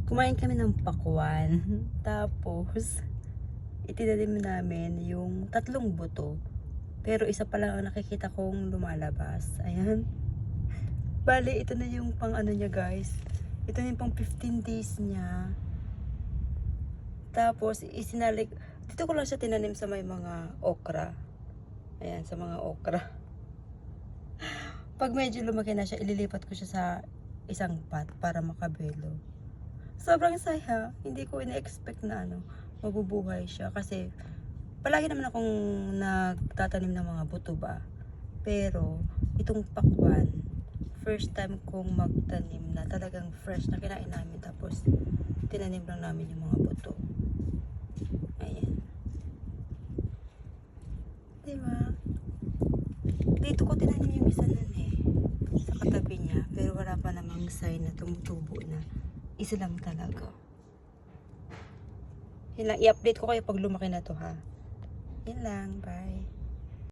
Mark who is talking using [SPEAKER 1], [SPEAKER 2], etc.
[SPEAKER 1] kumain kami ng pakwan. Tapos, itinanim namin yung 3 buto. Pero isa pa lang ang nakikita kong lumalabas. Ayan. Bale, ito na yung pang ano niya guys. Ito na yung pang 15 days niya. Tapos, isinalik. Dito ko lang siya tinanim sa may mga okra. Ayan, sa mga okra. Pag medyo lumaki na siya, ililipat ko siya sa isang pot para makabelo. Sobrang saya. Hindi ko ina-expect na mabubuhay siya. Kasi, palagi naman akong nagtatanim ng mga buto ba. Pero, itong pakwan, first time kong magtanim na talagang fresh na kinain namin. Tapos, tinanim lang namin yung mga buto. Ayan. Diba? Dito ko tinanim yung isa nun sa katabi niya. Pero wala pa namang sign na tumutubo na. Isa lang talaga. Yun lang, i-update ko kayo pag lumaki na to ha. Yun lang, bye.